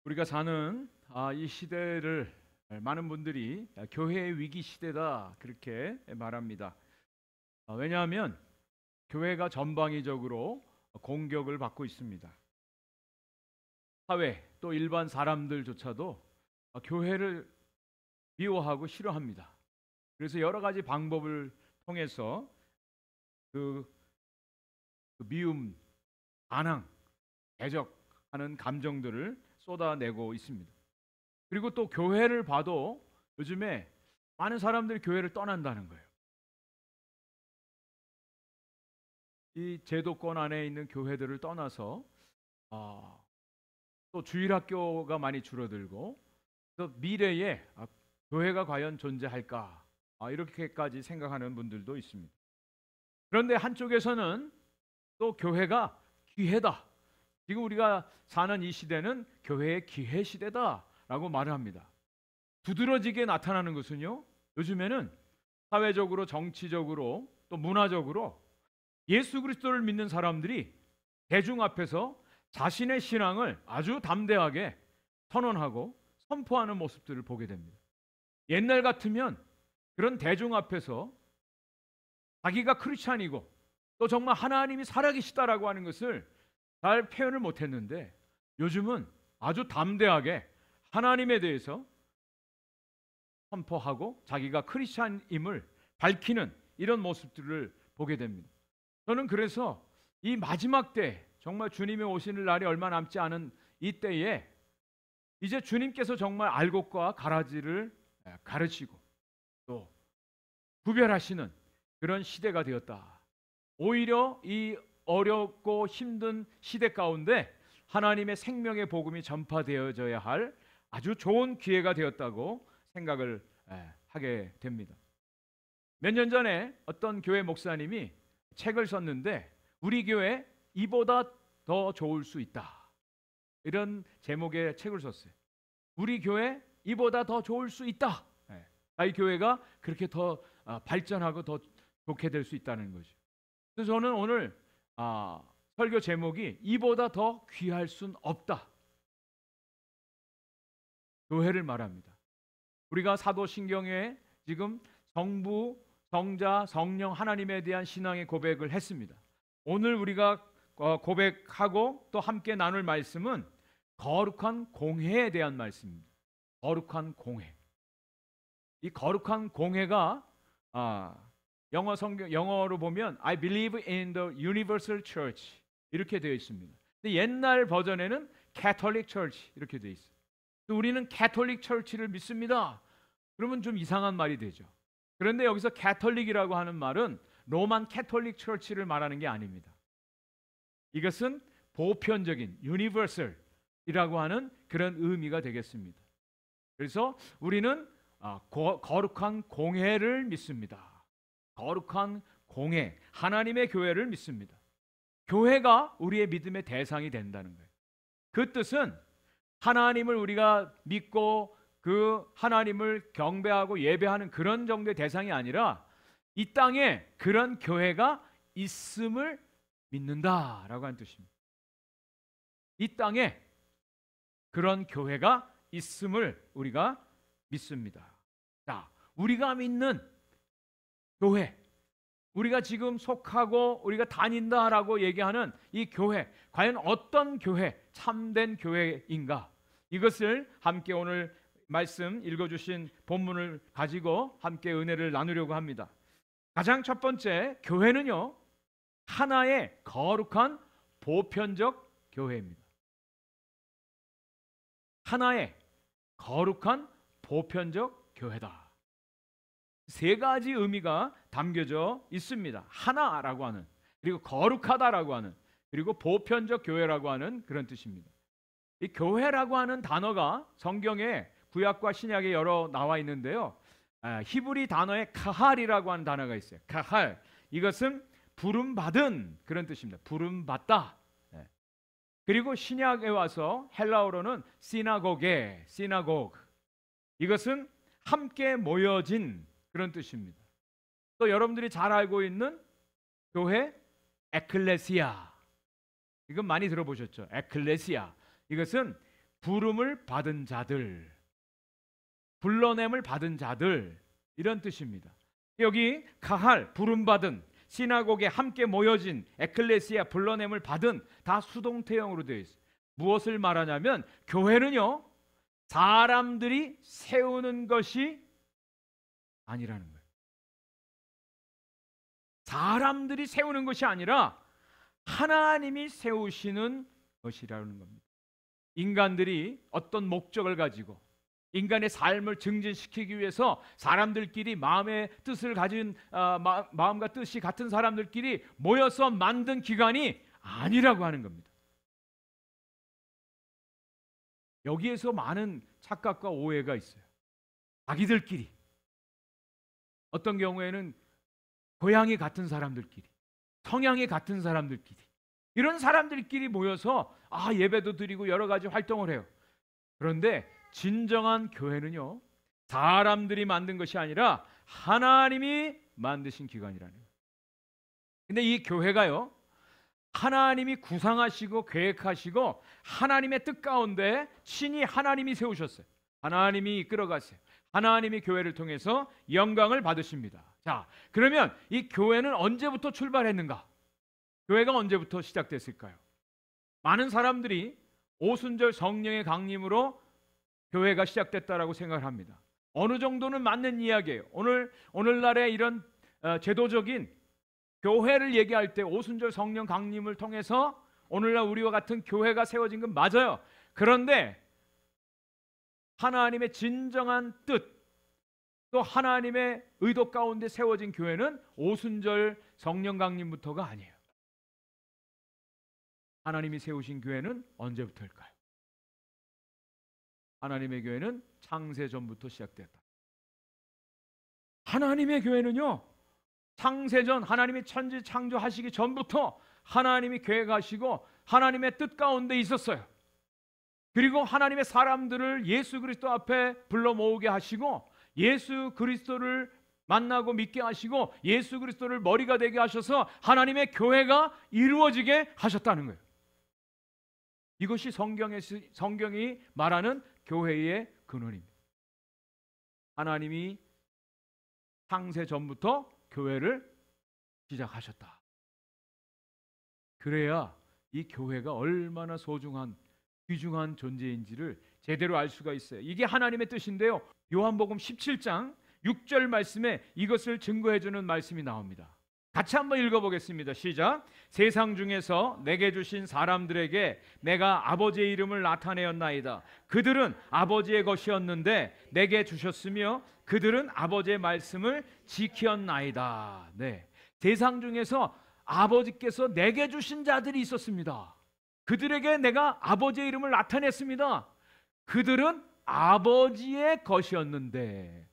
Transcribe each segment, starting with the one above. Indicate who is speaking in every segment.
Speaker 1: 우리가 사는 이 시대를 많은 분들이 교회의 위기 시대다 그렇게 말합니다. 왜냐하면 교회가 전방위적으로 공격을 받고 있습니다. 사회 또 일반 사람들조차도 교회를 미워하고 싫어합니다. 그래서 여러 가지 방법을 통해서 그 미움, 반항, 대적하는 감정들을 쏟아내고 있습니다. 그리고 또 교회를 봐도 요즘에 많은 사람들이 교회를 떠난다는 거예요. 이 제도권 안에 있는 교회들을 떠나서 또 주일학교가 많이 줄어들고 또 미래에 교회가 과연 존재할까 이렇게까지 생각하는 분들도 있습니다. 그런데 한쪽에서는 또 교회가 기회다. 지금 우리가 사는 이 시대는 교회의 기회 시대다라고 말을 합니다. 두드러지게 나타나는 것은요, 요즘에는 사회적으로, 정치적으로, 또 문화적으로 예수 그리스도를 믿는 사람들이 대중 앞에서 자신의 신앙을 아주 담대하게 선언하고 선포하는 모습들을 보게 됩니다. 옛날 같으면 그런 대중 앞에서 자기가 크리스찬이고 또 정말 하나님이 살아계시다라고 하는 것을 잘 표현을 못했는데, 요즘은 아주 담대하게 하나님에 대해서 선포하고 자기가 크리스찬임을 밝히는 이런 모습들을 보게 됩니다. 저는 그래서 이 마지막 때, 정말 주님이 오시는 날이 얼마 남지 않은 이때에 이제 주님께서 정말 알곡과 가라지를 가르치고 또 구별하시는 그런 시대가 되었다. 오히려 이 어렵고 힘든 시대 가운데 하나님의 생명의 복음이 전파되어져야 할 아주 좋은 기회가 되었다고 생각을 하게 됩니다. 몇 년 전에 어떤 교회 목사님이 책을 썼는데, 우리 교회 이보다 더 좋을 수 있다, 이런 제목의 책을 썼어요. 우리 교회 이보다 더 좋을 수 있다. 이 교회가 그렇게 더 발전하고 더 좋게 될 수 있다는 거죠. 그래서 저는 오늘 설교 제목이 이보다 더 귀할 순 없다. 교회를 말합니다. 우리가 사도신경에 지금 성부, 성자, 성령 하나님에 대한 신앙의 고백을 했습니다. 오늘 우리가 고백하고 또 함께 나눌 말씀은 거룩한 공회에 대한 말씀입니다. 거룩한 공회. 이 거룩한 공회가 영어로 보면 I believe in the universal church 이렇게 되어 있습니다. 근데 옛날 버전에는 Catholic Church 이렇게 되어 있어요. 우리는 Catholic Church를 믿습니다. 그러면 좀 이상한 말이 되죠. 그런데 여기서 Catholic이라고 하는 말은 로만 캐톨릭 처치를 말하는 게 아닙니다. 이것은 보편적인 universal이라고 하는 그런 의미가 되겠습니다. 그래서 우리는 거룩한 공회를 믿습니다. 거룩한 공회, 하나님의 교회를 믿습니다. 교회가 우리의 믿음의 대상이 된다는 거예요. 그 뜻은 하나님을 우리가 믿고 그 하나님을 경배하고 예배하는 그런 정도의 대상이 아니라 이 땅에 그런 교회가 있음을 믿는다라고 하는 뜻입니다. 이 땅에 그런 교회가 있음을 우리가 믿습니다. 자, 우리가 믿는 교회, 우리가 지금 속하고 우리가 다닌다라고 얘기하는 이 교회, 과연 어떤 교회, 참된 교회인가? 이것을 함께 오늘 말씀 읽어주신 본문을 가지고 함께 은혜를 나누려고 합니다. 가장 첫 번째, 교회는요, 하나의 거룩한 보편적 교회입니다. 하나의 거룩한 보편적 교회다. 세 가지 의미가 담겨져 있습니다. 하나라고 하는, 그리고 거룩하다라고 하는, 그리고 보편적 교회라고 하는 그런 뜻입니다. 이 교회라고 하는 단어가 성경에 구약과 신약에 여러 나와 있는데요. 히브리 단어에 카할이라고 하는 단어가 있어요. 카할. 이것은 부름받은 그런 뜻입니다. 부름받다. 그리고 신약에 와서 헬라어로는 시나고게, 시나고그. 이것은 함께 모여진 그런 뜻입니다. 또 여러분들이 잘 알고 있는 교회 에클레시아. 이건 많이 들어보셨죠? 에클레시아. 이것은 부름을 받은 자들, 불러냄을 받은 자들, 이런 뜻입니다. 여기 가할, 부름받은, 시나고게 함께 모여진, 에클레시아, 불러냄을 받은, 다 수동태형으로 되어 있어요. 무엇을 말하냐면 교회는요, 사람들이 세우는 것이 아니라는 거예요. 사람들이 세우는 것이 아니라 하나님이 세우시는 것이라는 겁니다. 인간들이 어떤 목적을 가지고 인간의 삶을 증진시키기 위해서 사람들끼리 마음의 뜻을 가진 마음과 뜻이 같은 사람들끼리 모여서 만든 기관이 아니라고 하는 겁니다. 여기에서 많은 착각과 오해가 있어요. 자기들끼리, 어떤 경우에는 고향이 같은 사람들끼리, 성향이 같은 사람들끼리, 이런 사람들끼리 모여서 예배도 드리고 여러 가지 활동을 해요. 그런데 진정한 교회는요, 사람들이 만든 것이 아니라 하나님이 만드신 기관이라는 거예요. 근데 이 교회가요, 하나님이 구상하시고 계획하시고 하나님의 뜻 가운데 친히 하나님이 세우셨어요. 하나님이 이끌어가세요. 하나님이 교회를 통해서 영광을 받으십니다. 자, 그러면 이 교회는 언제부터 출발했는가? 교회가 언제부터 시작됐을까요? 많은 사람들이 오순절 성령의 강림으로 교회가 시작됐다라고 생각을 합니다. 어느 정도는 맞는 이야기예요. 오늘날의 이런 제도적인 교회를 얘기할 때 오순절 성령 강림을 통해서 오늘날 우리와 같은 교회가 세워진 건 맞아요. 그런데 하나님의 진정한 뜻, 또 하나님의 의도 가운데 세워진 교회는 오순절 성령 강림부터가 아니에요. 하나님이 세우신 교회는 언제부터일까요? 하나님의 교회는 창세전부터 시작됐다. 하나님의 교회는요, 창세전 하나님이 천지 창조하시기 전부터 하나님이 계획하시고 하나님의 뜻 가운데 있었어요. 그리고 하나님의 사람들을 예수 그리스도 앞에 불러 모으게 하시고 예수 그리스도를 만나고 믿게 하시고 예수 그리스도를 머리가 되게 하셔서 하나님의 교회가 이루어지게 하셨다는 거예요. 이것이 성경이 말하는 교회의 근원입니다. 하나님이 창세 전부터 교회를 시작하셨다. 그래야 이 교회가 얼마나 소중한 귀중한 존재인지를 제대로 알 수가 있어요. 이게 하나님의 뜻인데요, 요한복음 17장 6절 말씀에 이것을 증거해 주는 말씀이 나옵니다. 같이 한번 읽어보겠습니다. 시작. 세상 중에서 내게 주신 사람들에게 내가 아버지의 이름을 나타내었나이다. 그들은 아버지의 것이었는데 내게 주셨으며 그들은 아버지의 말씀을 지켰나이다. 네, 세상 중에서 아버지께서 내게 주신 자들이 있었습니다. 그들에게 내가 아버지의 이름을 나타냈습니다. 그들은 아버지의 것이었는데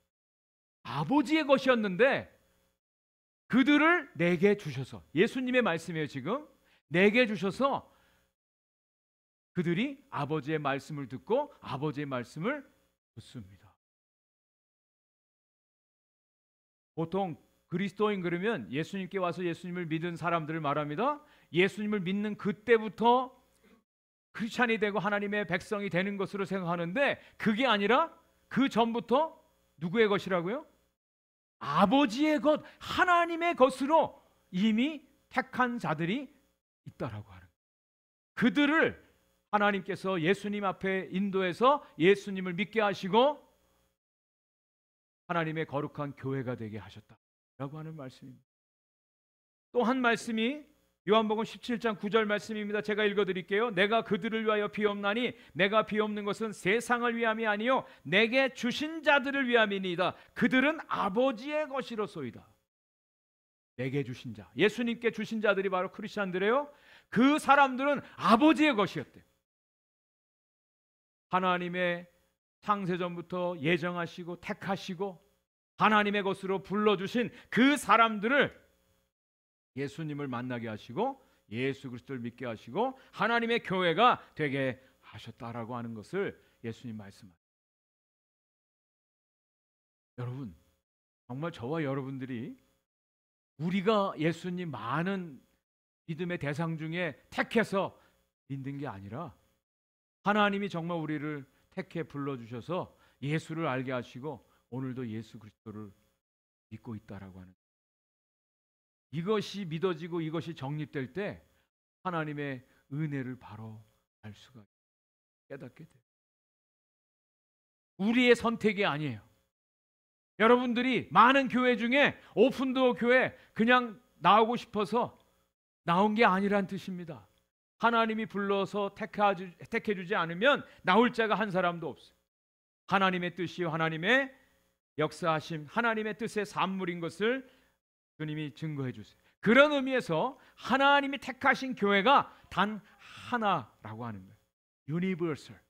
Speaker 1: 그들을 내게 주셔서, 예수님의 말씀이에요. 지금 내게 주셔서 그들이 아버지의 말씀을 듣고 아버지의 말씀을 듣습니다. 보통 그리스도인 그러면 예수님께 와서 예수님을 믿은 사람들을 말합니다. 예수님을 믿는 그때부터 크리스찬이 되고 하나님의 백성이 되는 것으로 생각하는데 그게 아니라 그 전부터 누구의 것이라고요? 아버지의 것, 하나님의 것으로 이미 택한 자들이 있다라고 하는, 그들을 하나님께서 예수님 앞에 인도해서 예수님을 믿게 하시고 하나님의 거룩한 교회가 되게 하셨다라고 하는 말씀입니다. 또 한 말씀이 요한복음 17장 9절 말씀입니다. 제가 읽어드릴게요. 내가 그들을 위하여 비옵나니 내가 비옵는 것은 세상을 위함이 아니요 내게 주신 자들을 위함이니이다. 그들은 아버지의 것이로소이다. 내게 주신 자, 예수님께 주신 자들이 바로 크리스찬들이에요. 그 사람들은 아버지의 것이었대요. 하나님의 창세전부터 예정하시고 택하시고 하나님의 것으로 불러주신 그 사람들을 예수님을 만나게 하시고 예수 그리스도를 믿게 하시고 하나님의 교회가 되게 하셨다라고 하는 것을 예수님 말씀하십니다. 여러분, 정말 저와 여러분들이 우리가 예수님 많은 믿음의 대상 중에 택해서 믿는 게 아니라 하나님이 정말 우리를 택해 불러주셔서 예수를 알게 하시고 오늘도 예수 그리스도를 믿고 있다라고 하는, 이것이 믿어지고 이것이 정립될 때 하나님의 은혜를 바로 알 수가, 깨닫게 돼요. 우리의 선택이 아니에요. 여러분들이 많은 교회 중에 오픈도어 교회 그냥 나오고 싶어서 나온 게 아니란 뜻입니다. 하나님이 불러서 택해주지 않으면 나올 자가 한 사람도 없어요. 하나님의 뜻이요 하나님의 역사하심, 하나님의 뜻의 산물인 것을 주님이 증거해 주세요. 그런 의미에서 하나님이 택하신 교회가 단 하나라고 하는 거예요. 유니버설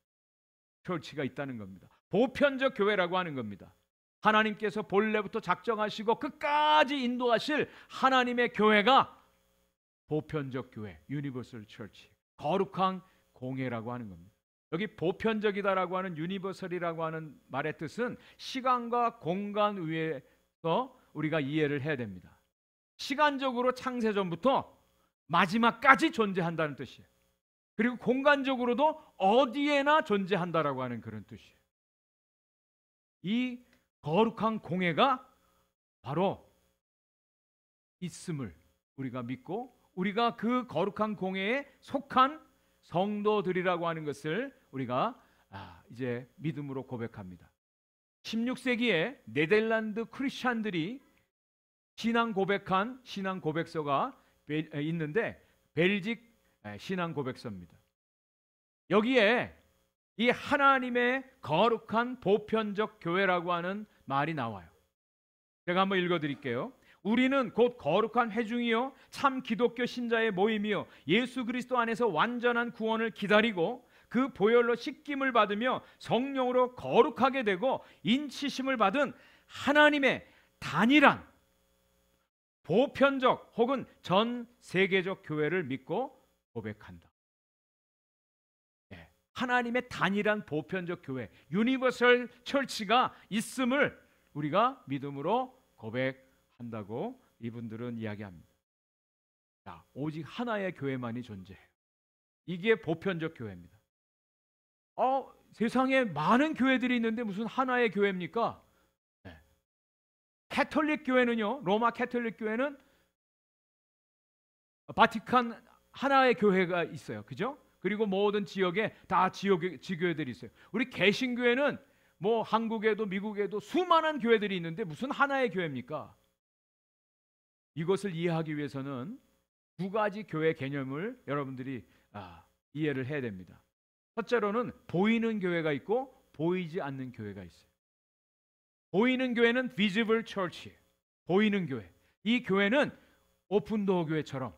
Speaker 1: 처치가 있다는 겁니다. 보편적 교회라고 하는 겁니다. 하나님께서 본래부터 작정하시고 끝까지 인도하실 하나님의 교회가 보편적 교회, 유니버설 처치, 거룩한 공예라고 하는 겁니다. 여기 보편적이다라고 하는 유니버설이라고 하는 말의 뜻은 시간과 공간 위에서 우리가 이해를 해야 됩니다. 시간적으로 창세전부터 마지막까지 존재한다는 뜻이에요. 그리고 공간적으로도 어디에나 존재한다라고 하는 그런 뜻이에요. 이 거룩한 공예가 바로 있음을 우리가 믿고 우리가 그 거룩한 공예에 속한 성도들이라고 하는 것을 우리가 이제 믿음으로 고백합니다. 16세기에 네덜란드 크리스찬들이 신앙 고백한 신앙 고백서가 있는데 벨직 신앙 고백서입니다. 여기에 이 하나님의 거룩한 보편적 교회라고 하는 말이 나와요. 제가 한번 읽어드릴게요. 우리는 곧 거룩한 회중이요 참 기독교 신자의 모임이요 예수 그리스도 안에서 완전한 구원을 기다리고 그 보혈로 씻김을 받으며 성령으로 거룩하게 되고 인치심을 받은 하나님의 단일한 보편적 혹은 전 세계적 교회를 믿고 고백한다. 하나님의 단일한 보편적 교회, 유니버설 처치가 있음을 우리가 믿음으로 고백한다고 이분들은 이야기합니다. 자, 오직 하나의 교회만이 존재해요. 이게 보편적 교회입니다. 세상에 많은 교회들이 있는데 무슨 하나의 교회입니까? 캐톨릭 교회는요, 로마 캐톨릭 교회는 바티칸 하나의 교회가 있어요. 그죠? 그리고 모든 지역에 다 지교회들이 있어요. 우리 개신교회는 뭐 한국에도 미국에도 수많은 교회들이 있는데 무슨 하나의 교회입니까? 이것을 이해하기 위해서는 두 가지 교회 개념을 여러분들이 이해를 해야 됩니다. 첫째로는 보이는 교회가 있고 보이지 않는 교회가 있어요. 보이는 교회는 visible church, 보이는 교회. 이 교회는 오픈도어 교회처럼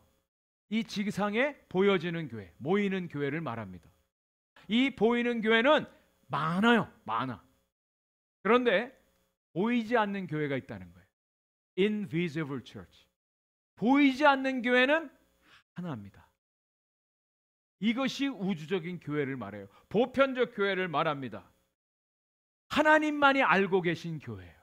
Speaker 1: 이 지상에 보여지는 교회, 모이는 교회를 말합니다. 이 보이는 교회는 많아요. 많아. 그런데 보이지 않는 교회가 있다는 거예요. Invisible church. 보이지 않는 교회는 하나입니다. 이것이 우주적인 교회를 말해요. 보편적 교회를 말합니다. 하나님만이 알고 계신 교회예요.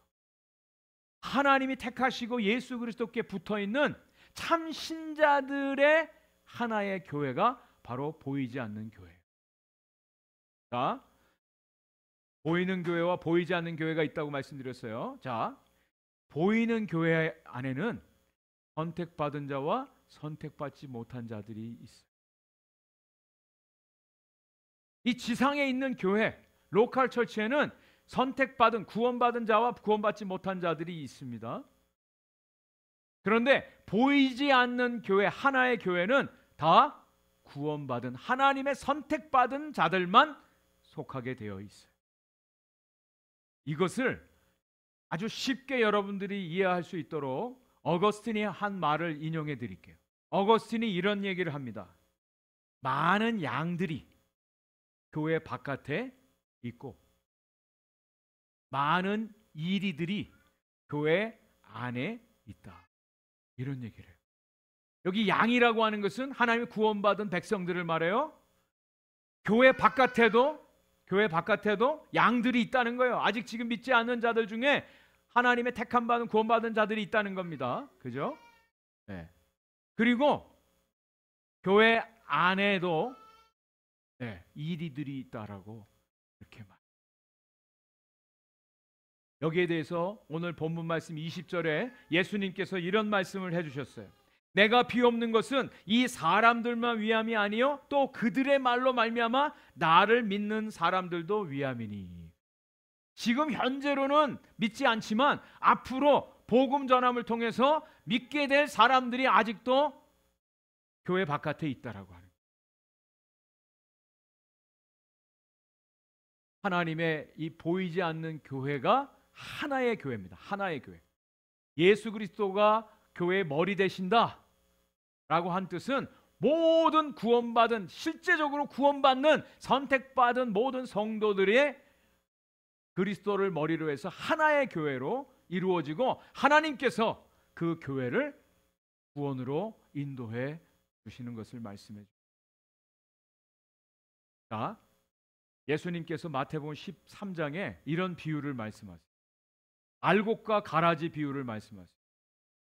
Speaker 1: 하나님이 택하시고 예수 그리스도께 붙어있는 참 신자들의 하나의 교회가 바로 보이지 않는 교회예요. 자, 보이는 교회와 보이지 않는 교회가 있다고 말씀드렸어요. 자, 보이는 교회 안에는 선택받은 자와 선택받지 못한 자들이 있어요. 이 지상에 있는 교회, 로컬 처치에는 선택받은, 구원받은 자와 구원받지 못한 자들이 있습니다. 그런데 보이지 않는 교회, 하나의 교회는 다 구원받은 하나님의 선택받은 자들만 속하게 되어 있어요. 이것을 아주 쉽게 여러분들이 이해할 수 있도록 어거스틴이 한 말을 인용해 드릴게요. 어거스틴이 이런 얘기를 합니다. 많은 양들이 교회 바깥에 있고 많은 이리들이 교회 안에 있다. 이런 얘기를 해요. 여기 양이라고 하는 것은 하나님의 구원받은 백성들을 말해요. 교회 바깥에도 양들이 있다는 거예요. 아직 지금 믿지 않는 자들 중에 하나님의 택함 받은 구원받은 자들이 있다는 겁니다. 그죠? 네. 그리고 교회 안에도 네, 이리들이 있다라고 이렇게 말. 여기에 대해서 오늘 본문 말씀 20절에 예수님께서 이런 말씀을 해주셨어요. 내가 비옵는 것은 이 사람들만 위함이 아니요 또 그들의 말로 말미암아 나를 믿는 사람들도 위함이니. 지금 현재로는 믿지 않지만 앞으로 복음 전함을 통해서 믿게 될 사람들이 아직도 교회 바깥에 있다라고 하는. 하나님의 이 보이지 않는 교회가 하나의 교회입니다. 하나의 교회. 예수 그리스도가 교회의 머리 되신다 라고 한 뜻은 모든 구원받은, 실제적으로 구원받는 선택받은 모든 성도들의 그리스도를 머리로 해서 하나의 교회로 이루어지고 하나님께서 그 교회를 구원으로 인도해 주시는 것을 말씀해 주십니다. 예수님께서 마태복음 13장에 이런 비유를 말씀하세요. 알곡과 가라지 비유를 말씀하세요.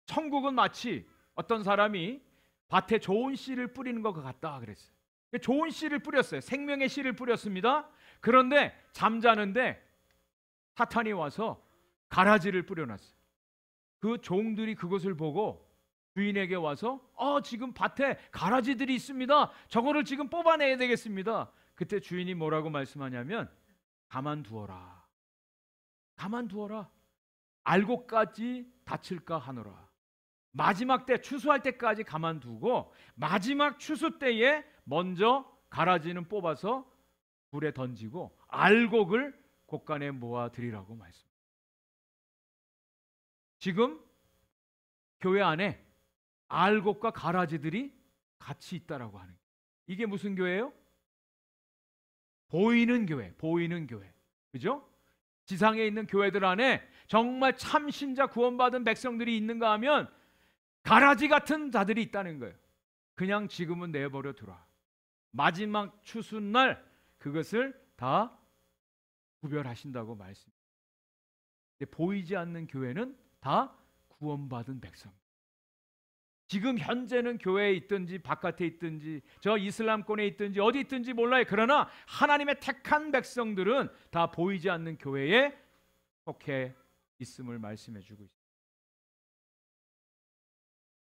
Speaker 1: 천국은 마치 어떤 사람이 밭에 좋은 씨를 뿌리는 것 같다 그랬어요. 좋은 씨를 뿌렸어요. 생명의 씨를 뿌렸습니다. 그런데 잠자는데 사탄이 와서 가라지를 뿌려놨어요. 그 종들이 그것을 보고 주인에게 와서 지금 밭에 가라지들이 있습니다. 저거를 지금 뽑아내야 되겠습니다. 그때 주인이 뭐라고 말씀하냐면 가만두어라. 가만두어라. 알곡까지 다칠까 하노라. 마지막 때 추수할 때까지 가만두고 마지막 추수 때에 먼저 가라지는 뽑아서 불에 던지고 알곡을 곳간에 모아드리라고 말씀합니다. 지금 교회 안에 알곡과 가라지들이 같이 있다라고 하는 거예요. 이게 무슨 교회예요? 보이는 교회, 보이는 교회. 그죠? 지상에 있는 교회들 안에 정말 참 신자 구원받은 백성들이 있는가 하면 가라지 같은 자들이 있다는 거예요. 그냥 지금은 내버려 두라. 마지막 추수날 그것을 다 구별하신다고 말씀합니다. 보이지 않는 교회는 다 구원받은 백성. 지금 현재는 교회에 있든지 바깥에 있든지 저 이슬람권에 있든지 어디 있든지 몰라요. 그러나 하나님의 택한 백성들은 다 보이지 않는 교회에 속해 있음을 말씀해 주고 있습니다.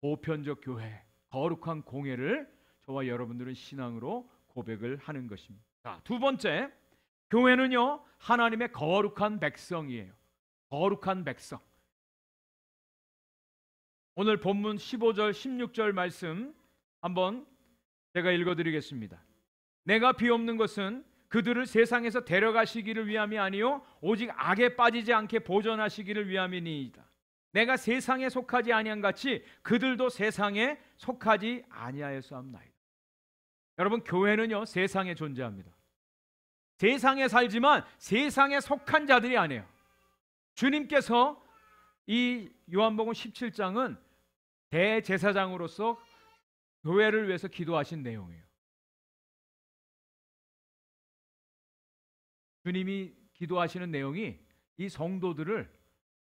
Speaker 1: 보편적 교회, 거룩한 공예를 저와 여러분들은 신앙으로 고백을 하는 것입니다. 자, 두 번째, 교회는요 하나님의 거룩한 백성이에요. 거룩한 백성. 오늘 본문 15절 16절 말씀 한번 제가 읽어드리겠습니다. 내가 비옵는 것은 그들을 세상에서 데려가시기를 위함이 아니요 오직 악에 빠지지 않게 보존하시기를 위함이니이다. 내가 세상에 속하지 아니한 같이 그들도 세상에 속하지 아니하였사옵나이다. 여러분, 교회는요 세상에 존재합니다. 세상에 살지만 세상에 속한 자들이 아니에요. 주님께서 이 요한복음 17장은 대제사장으로서 교회를 위해서 기도하신 내용이에요. 주님이 기도하시는 내용이 이 성도들을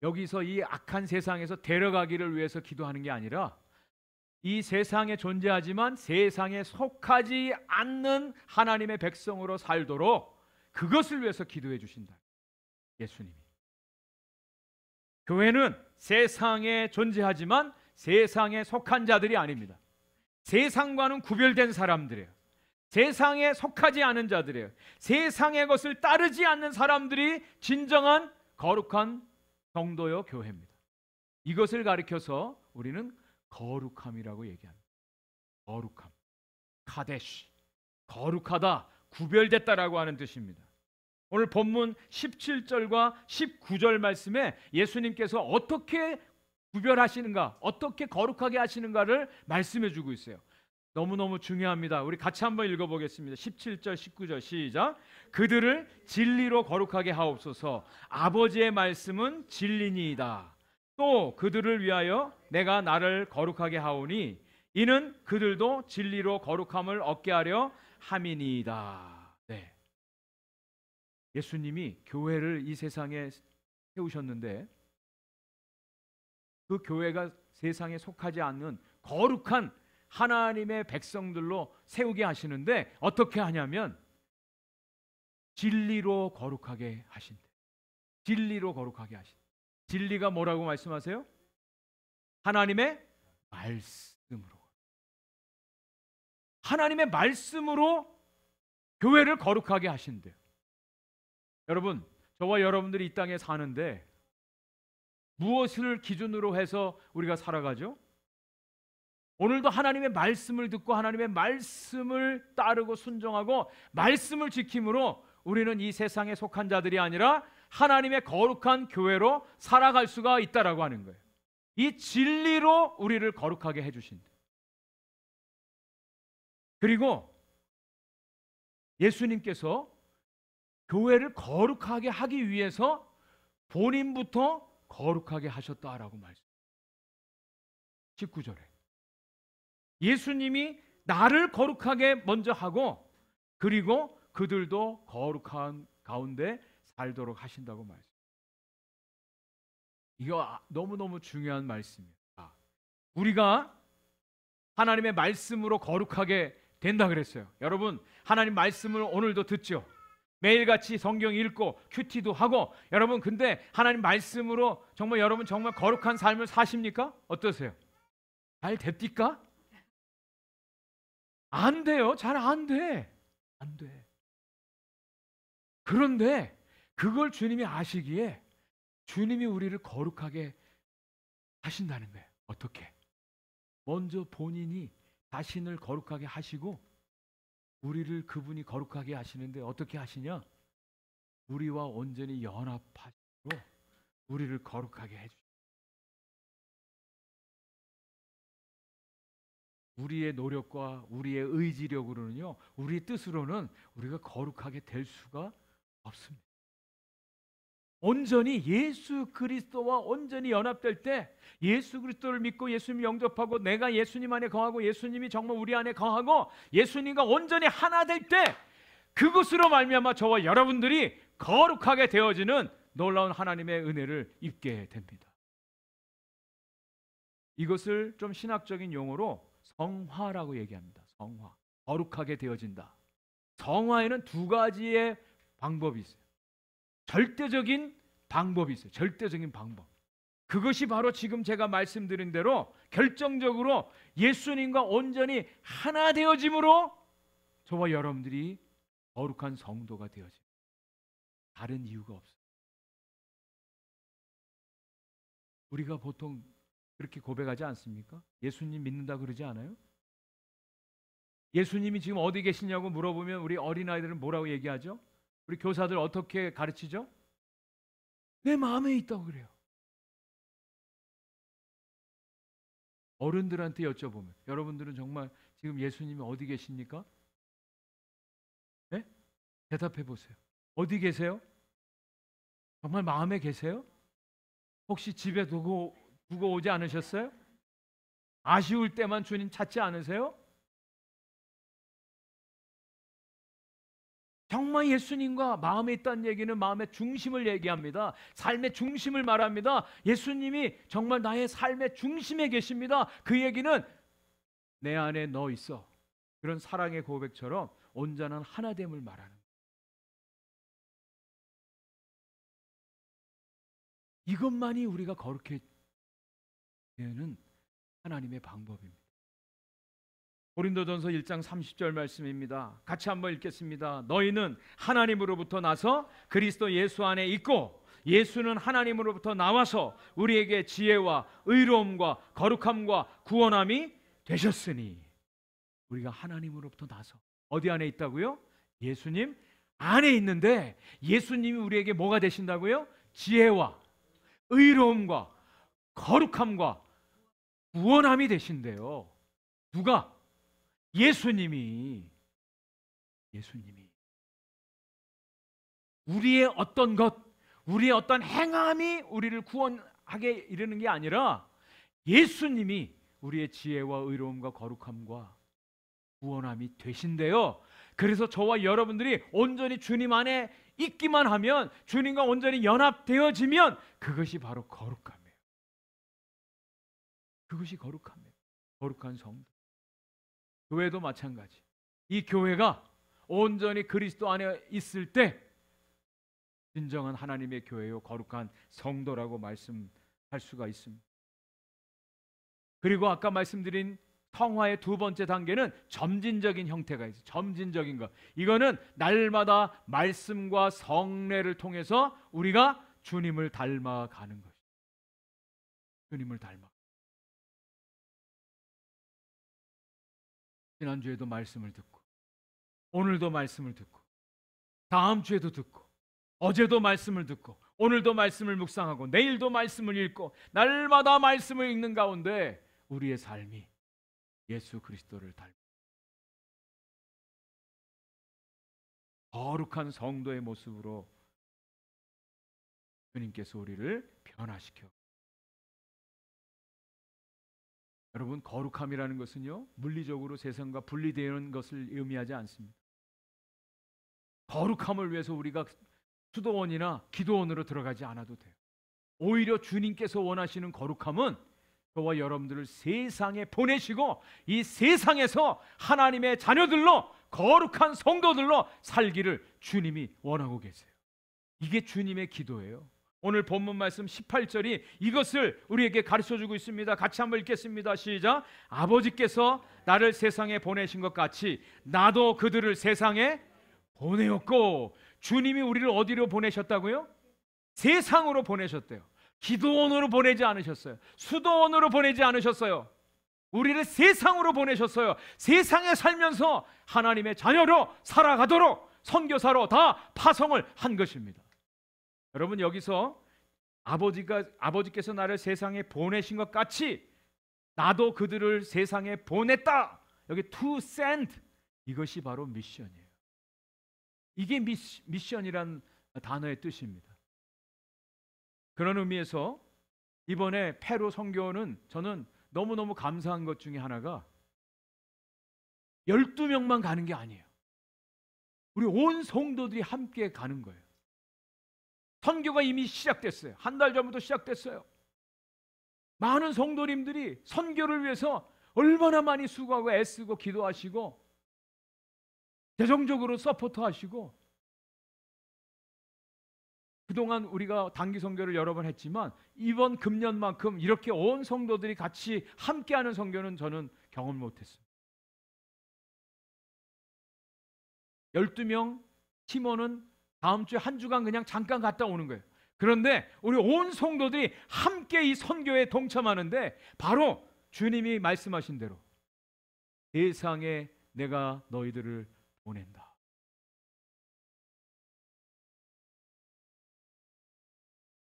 Speaker 1: 여기서 이 악한 세상에서 데려가기를 위해서 기도하는 게 아니라 이 세상에 존재하지만 세상에 속하지 않는 하나님의 백성으로 살도록 그것을 위해서 기도해 주신다. 예수님이. 교회는 세상에 존재하지만 세상에 속한 자들이 아닙니다. 세상과는 구별된 사람들이에요. 세상에 속하지 않은 자들이에요. 세상의 것을 따르지 않는 사람들이 진정한 거룩한 성도요 교회입니다. 이것을 가리켜서 우리는 거룩함이라고 얘기합니다. 거룩함, 카데시, 거룩하다, 구별됐다라고 하는 뜻입니다. 오늘 본문 17절과 19절 말씀에 예수님께서 어떻게 구별하시는가, 어떻게 거룩하게 하시는가를 말씀해 주고 있어요. 너무너무 중요합니다. 우리 같이 한번 읽어보겠습니다. 17절 19절 시작. 그들을 진리로 거룩하게 하옵소서. 아버지의 말씀은 진리니이다. 또 그들을 위하여 내가 나를 거룩하게 하오니 이는 그들도 진리로 거룩함을 얻게 하려 함이니이다. 네. 예수님이 교회를 이 세상에 세우셨는데 그 교회가 세상에 속하지 않는 거룩한 하나님의 백성들로 세우게 하시는데 어떻게 하냐면 진리로 거룩하게 하신대. 진리로 거룩하게 하신대. 진리가 뭐라고 말씀하세요? 하나님의 말씀으로. 하나님의 말씀으로 교회를 거룩하게 하신대요. 여러분, 저와 여러분들이 이 땅에 사는데 무엇을 기준으로 해서 우리가 살아가죠? 오늘도 하나님의 말씀을 듣고 하나님의 말씀을 따르고 순종하고 말씀을 지킴으로 우리는 이 세상에 속한 자들이 아니라 하나님의 거룩한 교회로 살아갈 수가 있다라고 하는 거예요. 이 진리로 우리를 거룩하게 해주신다. 그리고 예수님께서 교회를 거룩하게 하기 위해서 본인부터 거룩하게 하셨다라고 말씀. 19절에 예수님이 나를 거룩하게 먼저 하고 그리고 그들도 거룩한 가운데 살도록 하신다고 말씀. 이거 너무너무 중요한 말씀입니다. 우리가 하나님의 말씀으로 거룩하게 된다 그랬어요. 여러분, 하나님 말씀을 오늘도 듣죠. 매일같이 성경 읽고 큐티도 하고. 여러분, 근데 하나님 말씀으로 정말 여러분 정말 거룩한 삶을 사십니까? 어떠세요? 잘 됩니까? 안 돼요. 잘 안 돼. 안 돼. 그런데 그걸 주님이 아시기에 주님이 우리를 거룩하게 하신다는 거예요. 어떻게? 먼저 본인이 자신을 거룩하게 하시고 우리를 그분이 거룩하게 하시는데 어떻게 하시냐? 우리와 온전히 연합하시고 우리를 거룩하게 해주십니다. 우리의 노력과 우리의 의지력으로는요, 우리 뜻으로는 우리가 거룩하게 될 수가 없습니다. 온전히 예수 그리스도와 온전히 연합될 때, 예수 그리스도를 믿고 예수님 영접하고 내가 예수님 안에 거하고 예수님이 정말 우리 안에 거하고 예수님과 온전히 하나 될 때, 그것으로 말미암아 저와 여러분들이 거룩하게 되어지는 놀라운 하나님의 은혜를 입게 됩니다. 이것을 좀 신학적인 용어로 성화라고 얘기합니다. 성화. 거룩하게 되어진다. 성화에는 두 가지의 방법이 있어요. 절대적인 방법이 있어요. 절대적인 방법. 그것이 바로 지금 제가 말씀드린 대로 결정적으로 예수님과 온전히 하나 되어짐으로 저와 여러분들이 거룩한 성도가 되어집니다. 다른 이유가 없어요. 우리가 보통 그렇게 고백하지 않습니까? 예수님 믿는다 그러지 않아요? 예수님이 지금 어디 계시냐고 물어보면 우리 어린아이들은 뭐라고 얘기하죠? 우리 교사들 어떻게 가르치죠? 내 마음에 있다고 그래요. 어른들한테 여쭤보면 여러분들은 정말 지금 예수님이 어디 계십니까? 네? 대답해 보세요. 어디 계세요? 정말 마음에 계세요? 혹시 집에 두고 오지 않으셨어요? 아쉬울 때만 주님 찾지 않으세요? 정말 예수님과 마음에 있다는 얘기는 마음의 중심을 얘기합니다. 삶의 중심을 말합니다. 예수님이 정말 나의 삶의 중심에 계십니다. 그 얘기는 내 안에 너 있어. 그런 사랑의 고백처럼 온전한 하나됨을 말하는 거예요. 이것만이 우리가 거룩해 되는 하나님의 방법입니다. 고린도전서 1장 30절 말씀입니다. 같이 한번 읽겠습니다. 너희는 하나님으로부터 나서 그리스도 예수 안에 있고 예수는 하나님으로부터 나와서 우리에게 지혜와 의로움과 거룩함과 구원함이 되셨으니. 우리가 하나님으로부터 나서 어디 안에 있다고요? 예수님 안에 있는데 예수님이 우리에게 뭐가 되신다고요? 지혜와 의로움과 거룩함과 구원함이 되신대요. 누가? 예수님이. 우리의 어떤 것, 우리의 어떤 행함이 우리를 구원하게 이르는 게 아니라 예수님이 우리의 지혜와 의로움과 거룩함과 구원함이 되신대요. 그래서 저와 여러분들이 온전히 주님 안에 있기만 하면, 주님과 온전히 연합되어지면 그것이 바로 거룩함이에요. 그것이 거룩함이에요. 거룩한 성도. 교회도 마찬가지. 이 교회가 온전히 그리스도 안에 있을 때 진정한 하나님의 교회요 거룩한 성도라고 말씀할 수가 있습니다. 그리고 아까 말씀드린 성화의 두 번째 단계는 점진적인 형태가 있어요. 점진적인 것. 이거는 날마다 말씀과 성례를 통해서 우리가 주님을 닮아가는 것이죠. 주님을 닮아. 지난주에도 말씀을 듣고, 오늘도 말씀을 듣고, 다음 주에도 듣고, 어제도 말씀을 듣고, 오늘도 말씀을 묵상하고, 내일도 말씀을 읽고, 날마다 말씀을 읽는 가운데 우리의 삶이 예수 그리스도를 닮아 거룩한 성도의 모습으로 주님께서 우리를 변화시켜. 여러분, 거룩함이라는 것은요 물리적으로 세상과 분리되는 것을 의미하지 않습니다. 거룩함을 위해서 우리가 수도원이나 기도원으로 들어가지 않아도 돼요. 오히려 주님께서 원하시는 거룩함은 저와 여러분들을 세상에 보내시고 이 세상에서 하나님의 자녀들로 거룩한 성도들로 살기를 주님이 원하고 계세요. 이게 주님의 기도예요. 오늘 본문 말씀 18절이 이것을 우리에게 가르쳐주고 있습니다. 같이 한번 읽겠습니다. 시작. 아버지께서 나를 세상에 보내신 것 같이 나도 그들을 세상에 보내었고. 주님이 우리를 어디로 보내셨다고요? 세상으로 보내셨대요. 기도원으로 보내지 않으셨어요. 수도원으로 보내지 않으셨어요. 우리를 세상으로 보내셨어요. 세상에 살면서 하나님의 자녀로 살아가도록 선교사로 다 파송을 한 것입니다. 여러분, 여기서 아버지께서 나를 세상에 보내신 것 같이 나도 그들을 세상에 보냈다. 여기 to send, 이것이 바로 미션이에요. 이게 미션이란 단어의 뜻입니다. 그런 의미에서 이번에 페루 선교는 저는 너무너무 감사한 것 중에 하나가 12명만 가는 게 아니에요. 우리 온 성도들이 함께 가는 거예요. 선교가 이미 시작됐어요. 한 달 전부터 시작됐어요. 많은 성도님들이 선교를 위해서 얼마나 많이 수고하고 애쓰고 기도하시고 재정적으로 서포트하시고, 그동안 우리가 단기 선교를 여러 번 했지만 이번 금년만큼 이렇게 온 성도들이 같이 함께하는 선교는 저는 경험 못했어요. 12명 팀원은 다음 주에 한 주간 그냥 잠깐 갔다 오는 거예요. 그런데 우리 온 성도들이 함께 이 선교에 동참하는데 바로 주님이 말씀하신 대로 세상에 내가 너희들을 보낸다.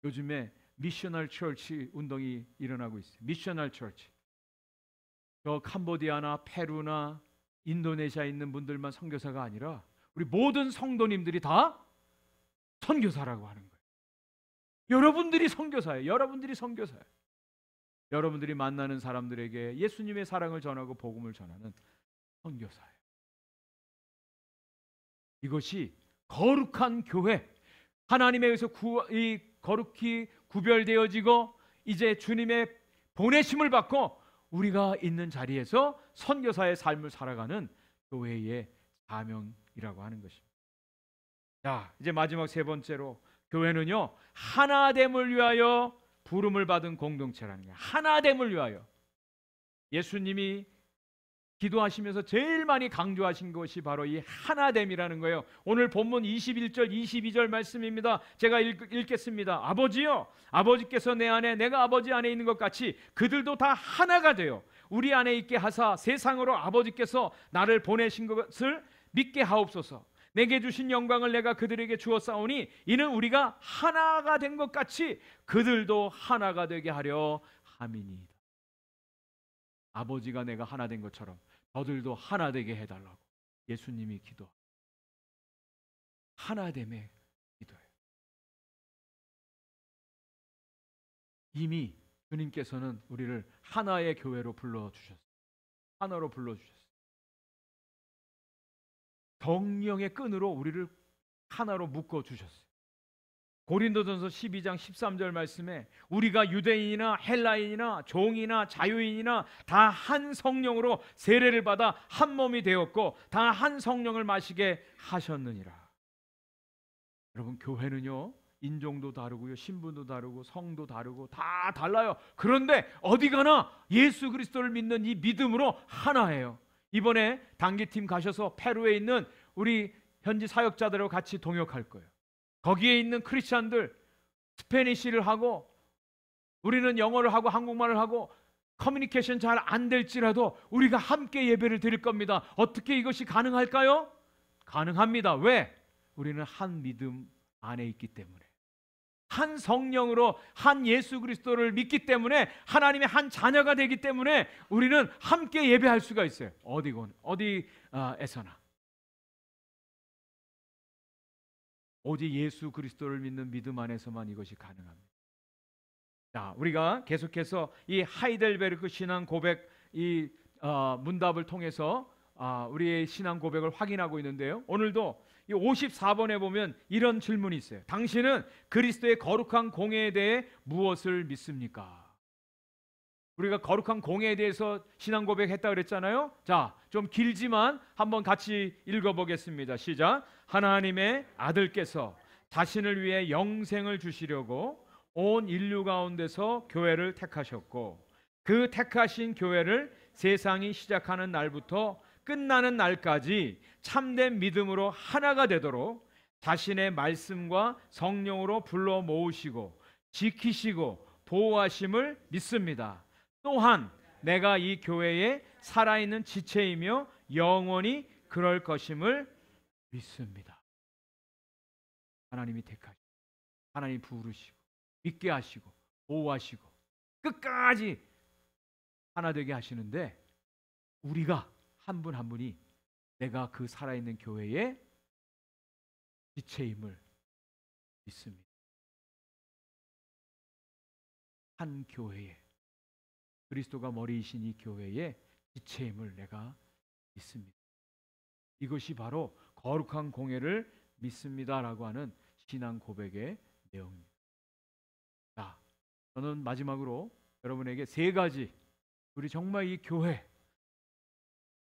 Speaker 1: 요즘에 미셔널 처치 운동이 일어나고 있어요. 미셔널 처치. 저 캄보디아나 페루나 인도네시아에 있는 분들만 선교사가 아니라 우리 모든 성도님들이 다 선교사라고 하는 거예요. 여러분들이 선교사예요. 여러분들이 선교사예요. 여러분들이 만나는 사람들에게 예수님의 사랑을 전하고 복음을 전하는 선교사예요. 이것이 거룩한 교회, 하나님에 의해서 거룩히 구별되어지고 이제 주님의 보내심을 받고 우리가 있는 자리에서 선교사의 삶을 살아가는 교회의 사명이라고 하는 것입니다. 자, 이제 마지막 세 번째로 교회는요 하나됨을 위하여 부름을 받은 공동체라는 거예요. 하나됨을 위하여. 예수님이 기도하시면서 제일 많이 강조하신 것이 바로 이 하나됨이라는 거예요. 오늘 본문 21절 22절 말씀입니다. 제가 읽겠습니다. 아버지요, 아버지께서 내 안에 내가 아버지 안에 있는 것 같이 그들도 다 하나가 되어 우리 안에 있게 하사 세상으로 아버지께서 나를 보내신 것을 믿게 하옵소서. 내게 주신 영광을 내가 그들에게 주었사오니 이는 우리가 하나가 된 것 같이 그들도 하나가 되게 하려 함이니이다. 아버지가 내가 하나 된 것처럼 저들도 하나 되게 해달라고 예수님이 기도. 하나됨의 기도예요. 이미 주님께서는 우리를 하나의 교회로 불러주셨어요. 하나로 불러주셨어요. 성령의 끈으로 우리를 하나로 묶어주셨어요. 고린도전서 12장 13절 말씀에 우리가 유대인이나 헬라인이나 종이나 자유인이나 다 한 성령으로 세례를 받아 한 몸이 되었고 다 한 성령을 마시게 하셨느니라. 여러분, 교회는요, 인종도 다르고요, 신분도 다르고 성도 다르고 다 달라요. 그런데 어디 가나 예수 그리스도를 믿는 이 믿음으로 하나예요. 이번에 단기팀 가셔서 페루에 있는 우리 현지 사역자들하고 같이 동역할 거예요. 거기에 있는 크리스찬들 스페니쉬를 하고 우리는 영어를 하고 한국말을 하고 커뮤니케이션 잘 안 될지라도 우리가 함께 예배를 드릴 겁니다. 어떻게 이것이 가능할까요? 가능합니다. 왜? 우리는 한 믿음 안에 있기 때문에, 한 성령으로 한 예수 그리스도를 믿기 때문에, 하나님의 한 자녀가 되기 때문에 우리는 함께 예배할 수가 있어요. 어디에서나. 오직 예수 그리스도를 믿는 믿음 안에서만 이것이 가능합니다. 자, 우리가 계속해서 이 하이델베르크 신앙 고백 이 문답을 통해서 우리의 신앙 고백을 확인하고 있는데요. 오늘도 이 54번에 보면 이런 질문이 있어요. 당신은 그리스도의 거룩한 공예에 대해 무엇을 믿습니까? 우리가 거룩한 공예에 대해서 신앙 고백했다 그랬잖아요. 자, 좀 길지만 한번 같이 읽어보겠습니다. 시작. 하나님의 아들께서 자신을 위해 영생을 주시려고 온 인류 가운데서 교회를 택하셨고, 그 택하신 교회를 세상이 시작하는 날부터 끝나는 날까지 참된 믿음으로 하나가 되도록 자신의 말씀과 성령으로 불러 모으시고 지키시고 보호하심을 믿습니다. 또한 내가 이 교회의 살아있는 지체이며 영원히 그럴 것임을 믿습니다. 하나님이 택하시고 하나님이 부르시고 믿게 하시고 보호하시고 끝까지 하나 되게 하시는데, 우리가 한 분 한 분이 내가 그 살아있는 교회의 지체임을 믿습니다. 한 교회에, 그리스도가 머리이신 이 교회의 지체임을 내가 믿습니다. 이것이 바로 거룩한 공예를 믿습니다라고 하는 신앙 고백의 내용입니다. 자, 저는 마지막으로 여러분에게 세 가지, 우리 정말 이 교회,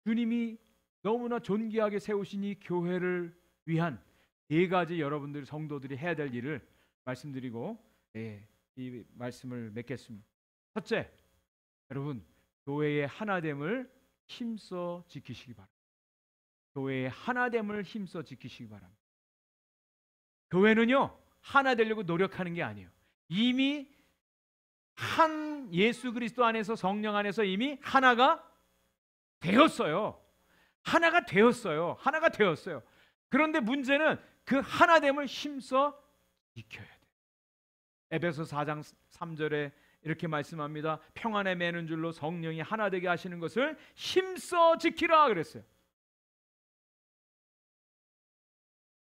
Speaker 1: 주님이 너무나 존귀하게 세우신 이 교회를 위한 네 가지 여러분들 성도들이 해야 될 일을 말씀드리고 이 말씀을 맺겠습니다. 첫째, 여러분 교회의 하나됨을 힘써 지키시기 바랍니다. 교회의 하나됨을 힘써 지키시기 바랍니다. 교회는요, 하나 되려고 노력하는 게 아니에요. 이미 한 예수 그리스도 안에서, 성령 안에서 이미 하나가 되었어요. 하나가 되었어요. 하나가 되었어요. 그런데 문제는 그 하나됨을 힘써 지켜야 돼요. 에베소 4장 3절에 이렇게 말씀합니다. 평안에 매는 줄로 성령이 하나 되게 하시는 것을 힘써 지키라 그랬어요.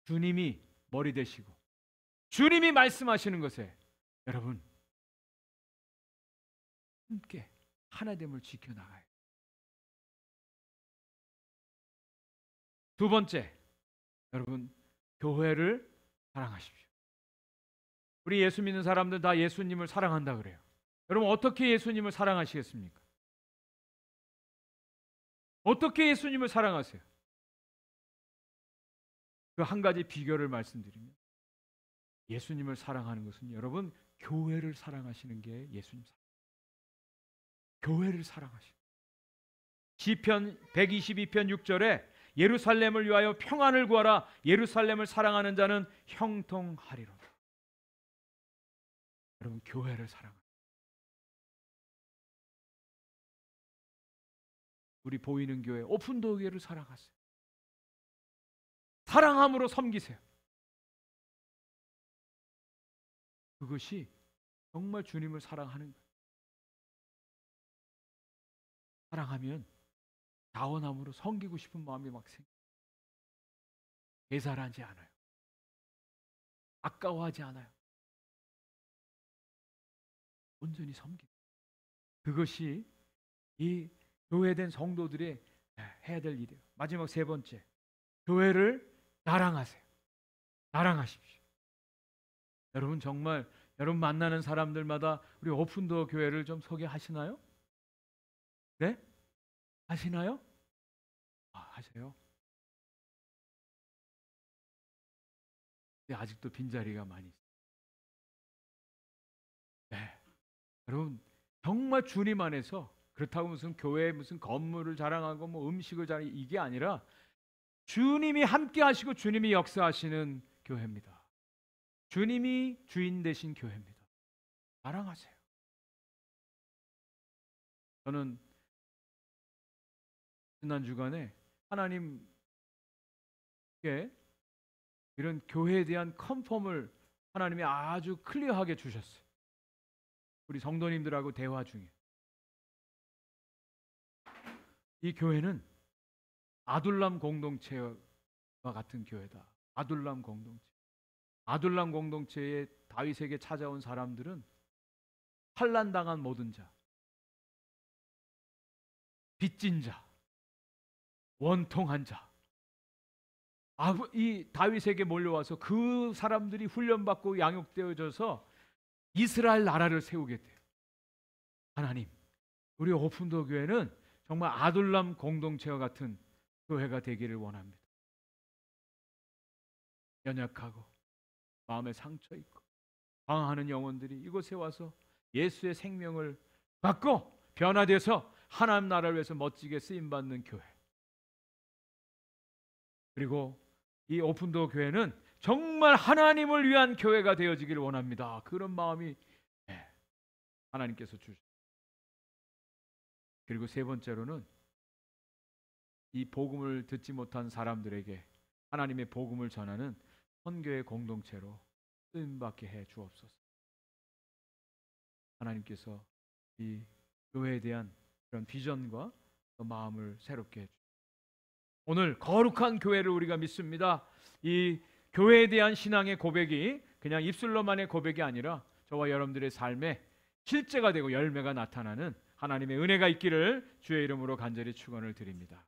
Speaker 1: 주님이 머리 되시고 주님이 말씀하시는 것에 여러분 함께 하나됨을 지켜나가요. 두 번째, 여러분 교회를 사랑하십시오. 우리 예수 믿는 사람들 다 예수님을 사랑한다 그래요. 여러분 어떻게 예수님을 사랑하시겠습니까? 어떻게 예수님을 사랑하세요? 그 한 가지 비결을 말씀드리면, 예수님을 사랑하는 것은 여러분 교회를 사랑하시는 게 예수님 사랑. 교회를 사랑하시는. 시편 122편 6절에 예루살렘을 위하여 평안을 구하라. 예루살렘을 사랑하는 자는 형통하리로다. 여러분 교회를 사랑하세요. 우리 보이는 교회, 오픈도어 교회를 사랑하세요. 사랑함으로 섬기세요. 그것이 정말 주님을 사랑하는 거예요. 사랑하면 자원함으로 섬기고 싶은 마음이 막 생겨요. 계산하지 않아요. 아까워하지 않아요. 온전히 섬깁니다. 그것이 이 교회된 성도들이 해야 될 일이에요. 마지막 세 번째, 교회를 자랑하세요. 자랑하십시오. 여러분 정말 여러분 만나는 사람들마다 우리 오픈도어 교회를 좀 소개하시나요? 네? 하시나요? 하세요. 근데 아직도 빈자리가 많이 있어요. 네. 여러분 정말 주님 안에서 그렇다고 무슨 교회 무슨 건물을 자랑하고 뭐 음식을 자랑 이게 아니라 주님이 함께 하시고 주님이 역사하시는 교회입니다. 주님이 주인 되신 교회입니다. 자랑하세요. 저는 지난 주간에 하나님께 이런 교회에 대한 컨펌을 하나님이 아주 클리어하게 주셨어요. 우리 성도님들하고 대화 중에 이 교회는 아둘람 공동체와 같은 교회다. 아둘람 공동체. 아둘람 공동체에 다윗에게 찾아온 사람들은 환난당한 모든 자, 빚진 자, 원통한 자, 이 다윗에게 몰려와서 그 사람들이 훈련받고 양육되어져서 이스라엘 나라를 세우게 돼요. 하나님, 우리 오픈도어 교회는 정말 아둘람 공동체와 같은 교회가 되기를 원합니다. 연약하고 마음에 상처 있고 방황하는 영혼들이 이곳에 와서 예수의 생명을 받고 변화돼서 하나님 나라를 위해서 멋지게 쓰임받는 교회. 그리고 이 오픈도어 교회는 정말 하나님을 위한 교회가 되어지기를 원합니다. 그런 마음이 하나님께서 주셨습니다. 그리고 세 번째로는 이 복음을 듣지 못한 사람들에게 하나님의 복음을 전하는 선교의 공동체로 쓰임받게 해 주옵소서. 하나님께서 이 교회에 대한 그런 비전과 마음을 새롭게 해 주옵소서. 오늘 거룩한 교회를 우리가 믿습니다. 이 교회에 대한 신앙의 고백이 그냥 입술로만의 고백이 아니라 저와 여러분들의 삶에 실제가 되고 열매가 나타나는 하나님의 은혜가 있기를 주의 이름으로 간절히 축원을 드립니다.